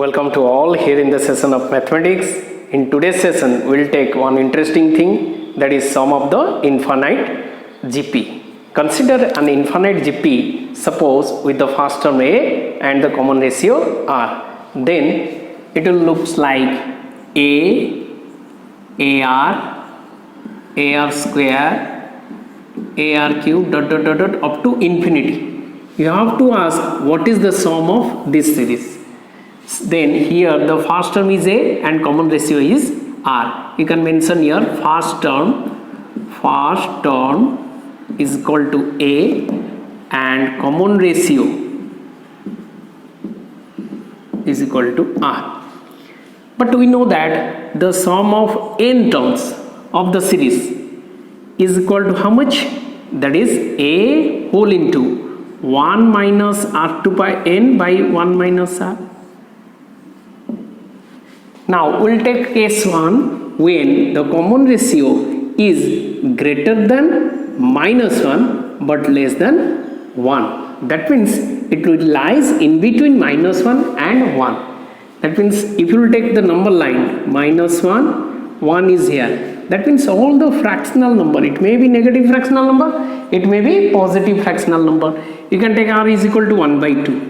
Welcome to all here in the session of mathematics. In today's session, we'll take one interesting thing, that is sum of the infinite GP. Consider an infinite GP, suppose with the first term A and the common ratio R. Then it will look like A, AR square, AR cube, up to infinity. You have to ask what is the sum of this series. Then here the first term is A and common ratio is R. You can mention here first term is equal to A and common ratio is equal to R. But we know that the sum of n terms of the series is equal to how much? That is A whole into 1 minus R2 by n by 1 minus R. Now we'll take case 1 when the common ratio is greater than minus 1 but less than 1. That means it will lies in between minus 1 and 1. That means if you will take the number line minus 1, 1 is here. That means all the fractional number, it may be negative fractional number, it may be positive fractional number. You can take R is equal to 1 by 2,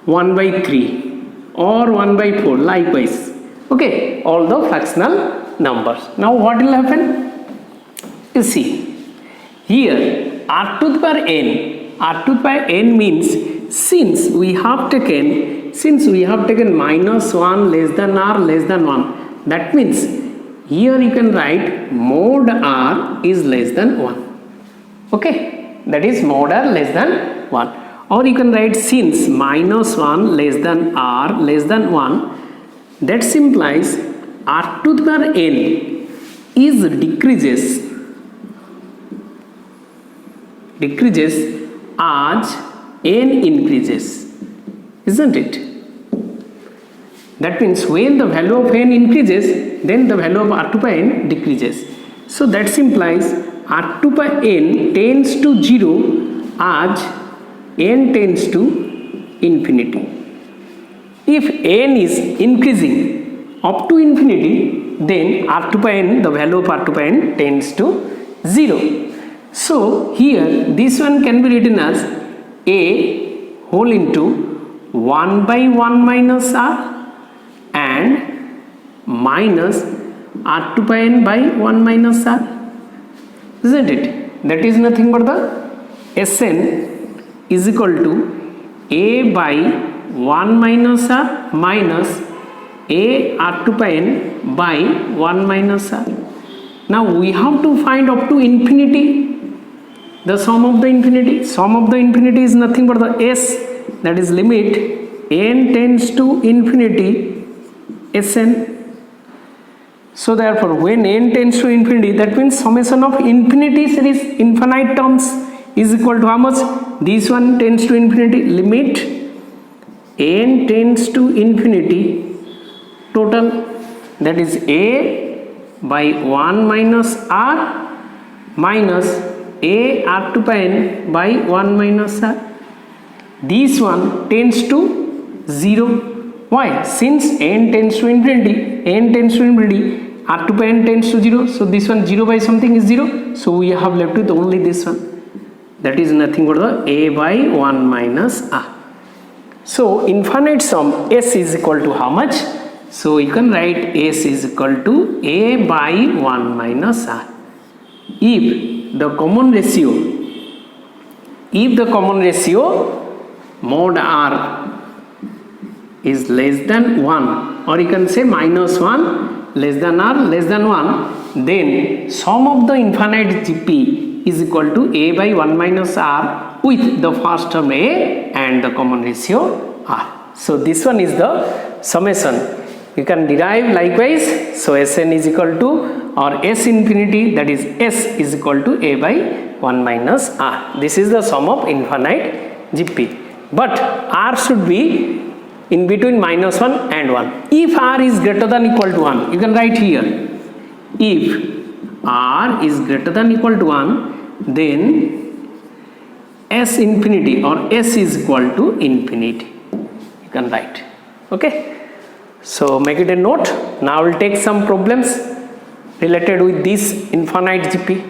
1 by 3 or 1 by 4 likewise. Okay, all the fractional numbers. Now what will happen? You see, here R to the power n means since we have taken minus 1 less than R less than 1, that means here you can write mod R is less than 1. Okay, that is mod R less than 1. Or you can write since minus 1 less than R less than 1, that implies R to the power n is decreases as n increases, isn't it? That means when the value of n increases, then the value of R2 by n decreases. So that implies R2 by n tends to 0 as n tends to infinity. If n is increasing up to infinity, then R2 by n, the value of R2 by n tends to 0. So here this one can be written as A whole into 1 by 1 minus R and minus R2 by n by 1 minus R, isn't it? That is nothing but the Sn is equal to A by 1 minus R minus A R2 by n by 1 minus R. Now we have to find up to infinity the sum of the infinity. Sum of the infinity is nothing but the S, that is limit n tends to infinity Sn. So therefore when n tends to infinity, that means summation of infinity series infinite terms is equal to how much? This one tends to infinity, limit n tends to infinity total, that is A by 1 minus R minus A R2 by n by 1 minus R. This one tends to 0. Why? Since n tends to infinity, R2 by n tends to 0. So this one 0 by something is 0. So we have left with only this one. That is nothing but the A by 1 minus R. So infinite sum S is equal to how much? So you can write S is equal to A by 1 minus R. If the common ratio mod R is less than 1, or you can say minus 1 less than R less than 1, then sum of the infinite GP is equal to A by 1 minus R with the first term A and the common ratio R. So this one is the summation. You can derive likewise. So Sn is equal to, or S infinity, that is S is equal to A by 1 minus R. This is the sum of infinite GP. But R should be in between minus 1 and 1. If R is greater than equal to 1, you can write here. If R is greater than equal to 1, then S infinity or S is equal to infinity. You can write. Okay, so make it a note. Now I will take some problems related with this infinite GP.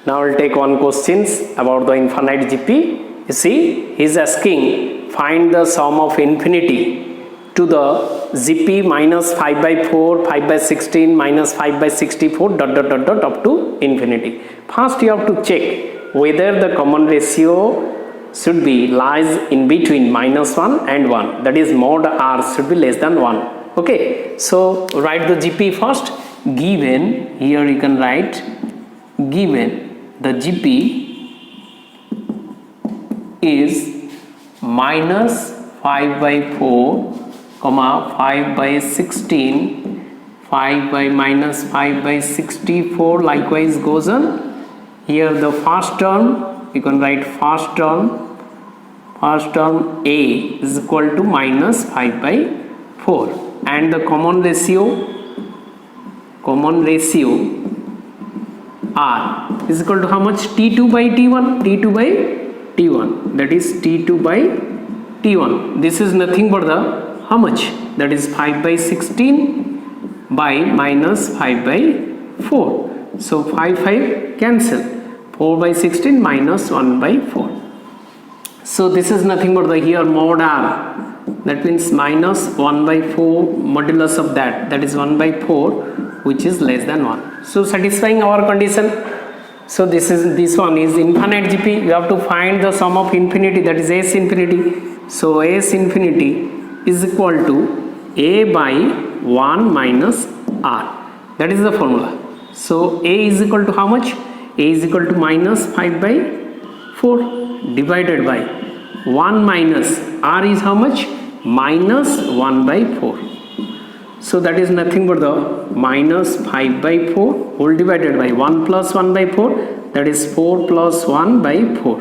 Now I will take one questions about the infinite GP. You see, he is asking find the sum of infinity to the GP minus 5 by 4, 5 by 16, minus 5 by 64 dot dot dot dot up to infinity. First you have to check whether the common ratio should be lies in between minus 1 and 1, that is mod r should be less than 1. Okay, so write the GP first. Given, here you can write, given the GP is minus 5 by 4 comma 5 by 16, 5 by minus 5 by 64 likewise goes on. Here the first term you can write first term A is equal to minus 5 by 4, and the common ratio R is equal to how much? T2 by T1, T2 by T1, that is T2 by T1. This is nothing but the how much? That is 5 by 16 by minus 5 by 4. So 5 cancel. 4 by 16 minus 1 by 4. So this is nothing but the here mod r, that means minus 1 by 4 modulus of that is 1 by 4, which is less than 1. So satisfying our condition. So this one is infinite GP. You have to find the sum of infinity, that is S infinity. So S infinity is equal to A by 1 minus R. That is the formula. So A is equal to how much? A is equal to minus 5 by 4 divided by 1 minus R is how much? Minus 1 by 4. So that is nothing but the minus 5 by 4 whole divided by 1 plus 1 by 4, that is 4 plus 1 by 4.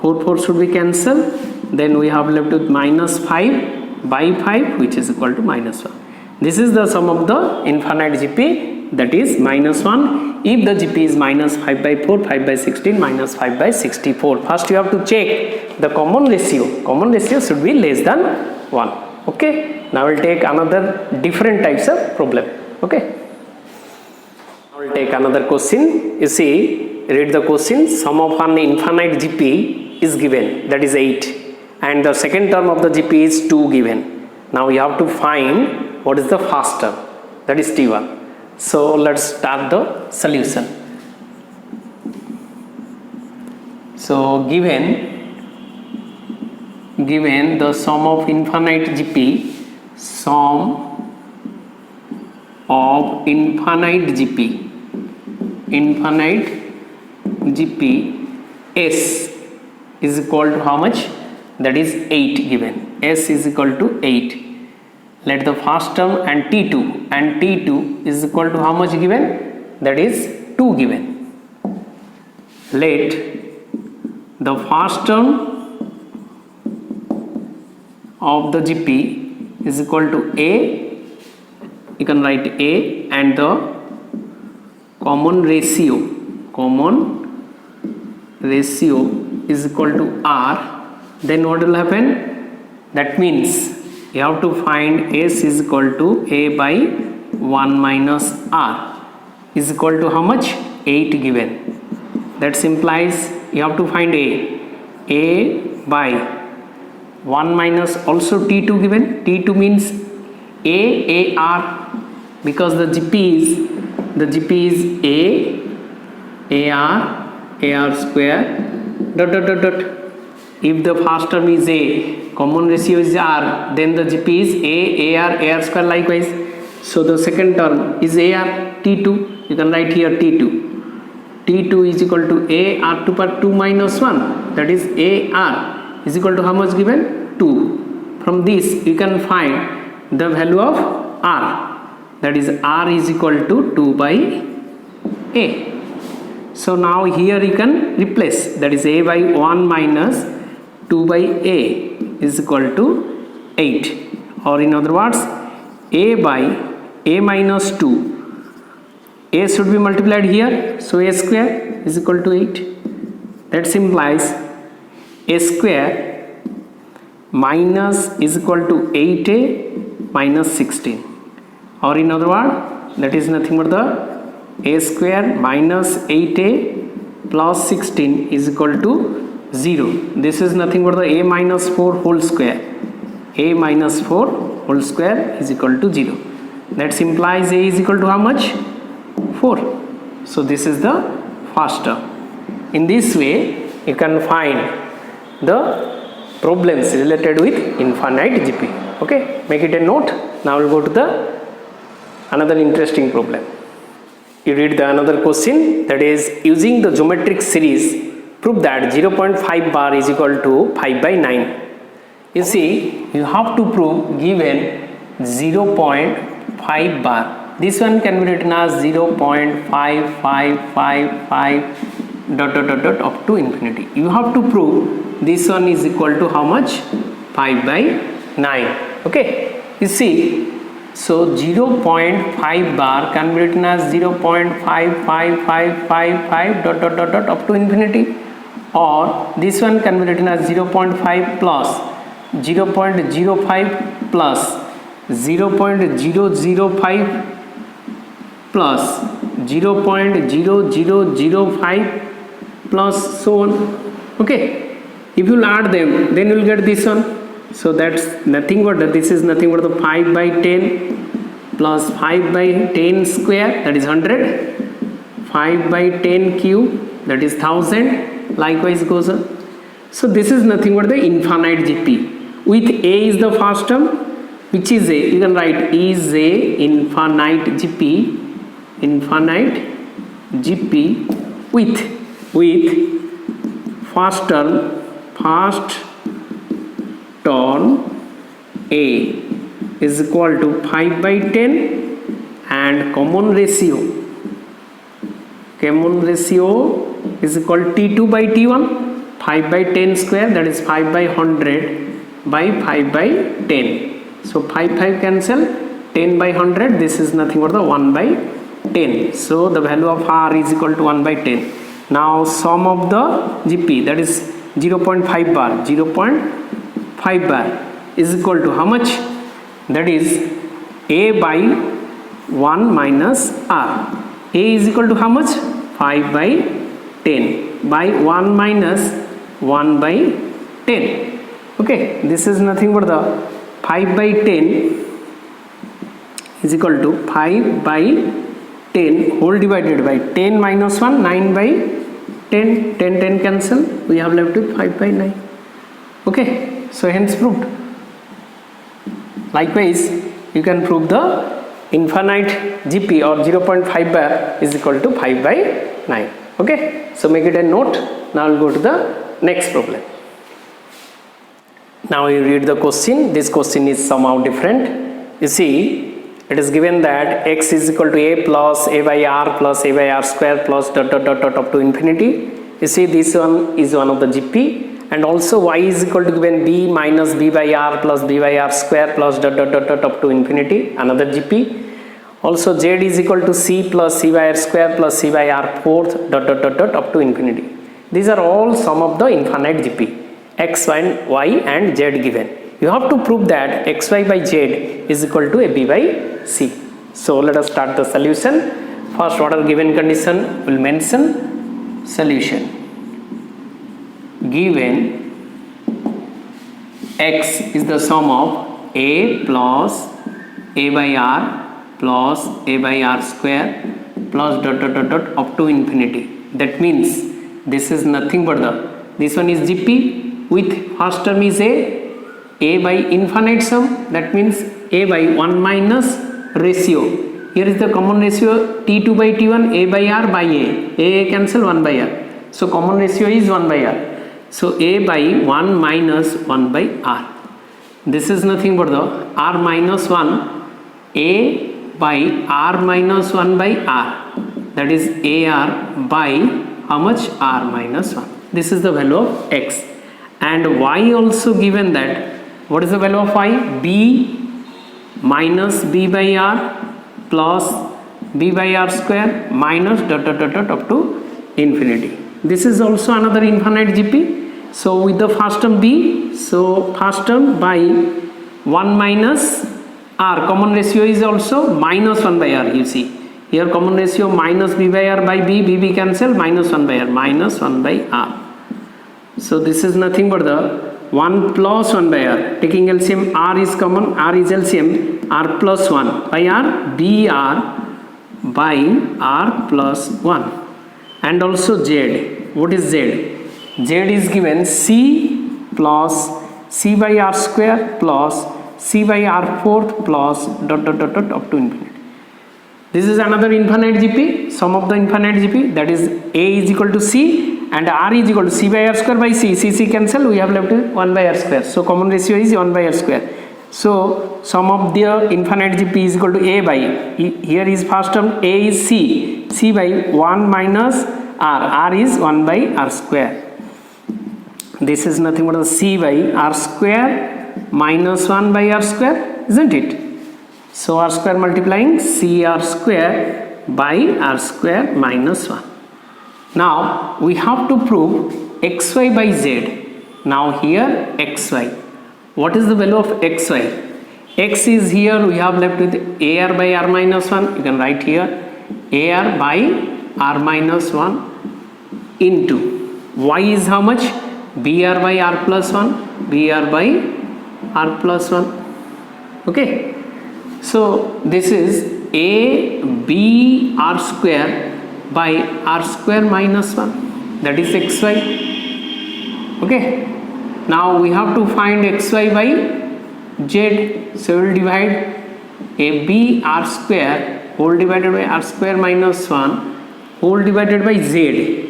4 should be cancelled. Then we have left with minus 5 by 5, which is equal to minus 1. This is the sum of the infinite GP, that is minus 1 if the GP is minus 5 by 4, 5 by 16, minus 5 by 64. First you have to check the common ratio. Common ratio should be less than 1. Okay, now we will take another different types of problem. Okay, I will take another question. You see, read the question. Sum of an infinite GP is given, that is 8, and the second term of the GP is 2 given. Now we have to find what is the first term, that is T1. So let's start the solution. So given the sum of infinite GP, sum of infinite GP S is equal to how much? That is 8 given. S is equal to 8. Let the first term and T2 is equal to how much given? That is 2 given. Let the first term of the GP is equal to A, you can write A, and the common ratio is equal to R. Then what will happen? That means you have to find S is equal to A by 1 minus R is equal to how much? 8 given. That implies you have to find A by 1 minus also T2 given. T2 means AR, because the GP is AR square dot dot dot dot. If the first term is A, common ratio is R, then the GP is AR square likewise. So the second term is AR, T2. You can write here T2. T2 is equal to AR to power 2 minus 1. That is AR is equal to how much given? 2. From this you can find the value of R. That is R is equal to 2 by A. So now here you can replace. That is A by 1 minus 2 by A is equal to 8, or in other words A by A minus 2, A should be multiplied here, so A square is equal to 8. That implies A square minus is equal to 8a minus 16, or in other word that is nothing but the a square minus 8a plus 16 is equal to 0. This is nothing but the a minus 4 whole square. A minus 4 whole square is equal to 0. That implies a is equal to how much? 4. So this is the first term. In this way you can find the problems related with infinite GP. Okay, make it a note. Now we'll go to the another interesting problem. You read the another question, that is, using the geometric series, prove that 0.5 bar is equal to 5 by 9. You see, you have to prove given 0.5 bar. This one can be written as 0.5555 dot dot dot dot up to infinity. You have to prove this one is equal to how much? 5 by 9. Okay, you see, so 0.5 bar can be written as 0.55555 dot dot dot dot up to infinity, or this one can be written as 0.5 plus 0.05 plus 0.005 plus 0.0005 plus so on. Okay, if you add them, then you will get this one. So that's nothing but this is nothing but the 5 by 10 plus 5 by 10 square, that is 100, 5 by 10 cube, that is 1000, likewise goes on. So this is nothing but the infinite GP. With a is the first term, which is a, you can write is a infinite GP with first term a is equal to 5 by 10 and common ratio is equal to T2 by T1, 5 by 10 square, that is 5 by 100 by 5 by 10. So 5 cancel, 10 by 100, this is nothing but the 1 by 10. So the value of R is equal to 1 by 10. Now sum of the GP, that is 0.5 bar, 0.5 bar is equal to how much? That is a by 1 minus R. A is equal to how much? 5 by 10 by 1 minus 1 by 10. Okay, this is nothing but the 5 by 10 is equal to 5 by 10 whole divided by 10 minus 1, 9 by 10, 10 cancel, we have left with 5 by 9. Okay, so hence proved. Likewise, you can prove the infinite GP or 0.5 bar is equal to 5 by 9. Okay, so make it a note. Now we'll go to the next problem. Now you read the question. This question is somehow different. You see, it is given that x is equal to a plus a by r plus a by r square plus dot dot dot dot up to infinity. You see, this one is one of the GP, and also y is equal to given b minus b by r plus b by r square plus dot dot dot dot up to infinity, another GP. Also z is equal to c plus c by r square plus c by r fourth dot dot dot dot up to infinity. These are all sum of the infinite GP, x, y and z given. You have to prove that xy by z is equal to a b by c. So let us start the solution. First, what are given condition? Will mention solution. Given x is the sum of a plus a by r plus a by r square plus dot dot dot dot up to infinity. That means this is nothing but this one is GP with first term is a by infinite sum, that means a by 1 minus ratio. Here is the common ratio T2 by T1, a by r by a cancel 1 by r. So common ratio is 1 by r. So a by 1 minus 1 by r. This is nothing but the r minus 1, a by r minus 1 by r. That is ar by how much? R minus 1. This is the value of x. And y also given that. What is the value of y? b minus b by r plus b by r square minus dot dot dot dot up to infinity. This is also another infinite GP. So with the first term b, So first term by 1 minus r, common ratio is also minus 1 by r. You see here common ratio minus b by r by b cancel, minus 1 by r, minus 1 by r. So this is nothing but the 1 plus 1 by r, taking LCM, r is common, r is LCM, r plus 1 by r, br by r plus 1. And also z. What is z? Z is given c plus c by r square plus c by r fourth plus dot dot dot dot up to infinity. This is another infinite GP, sum of the infinite GP, that is a is equal to c and r is equal to c by r square by c cancel, we have left 1 by r square. So common ratio is 1 by r square. So sum of the infinite GP is equal to a by, here is first term a is c by 1 minus r is 1 by r square. This is nothing but the c by r square minus 1 by r square, isn't it? So r square multiplying cr square by r square minus 1. Now we have to prove xy by z. Now here xy. What is the value of xy? X is here, we have left with ar by r minus 1. You can write here ar by r minus 1 into y is how much? Br by r plus 1, br by r plus 1. Okay. So this is a b r square by r square minus 1, that is xy. Okay. Now we have to find xy by z. So we will divide a b r square whole divided by r square minus 1 whole divided by z.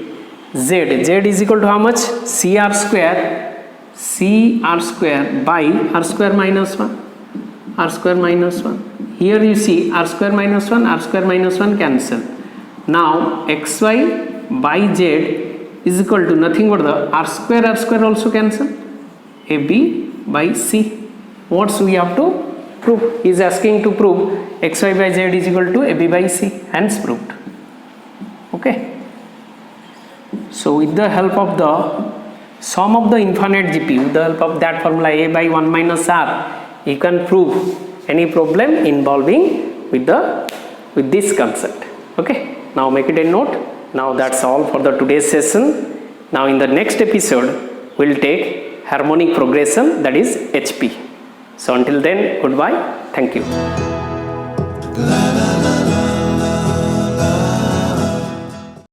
Z is equal to how much? cr square by r square minus 1, r square minus 1. Here you see r square minus 1 cancel. Now xy by z is equal to nothing but the r square also cancel, ab by c. What we have to prove? He is asking to prove xy by z is equal to ab by c, hence proved. Okay. So with the help of the sum of the infinite GP, with the help of that formula a by 1 minus r, you can prove any problem involving with this concept. Okay. Now make it a note. Now that's all for the today's session. Now in the next episode we'll take harmonic progression, that is HP. So until then, goodbye. Thank you.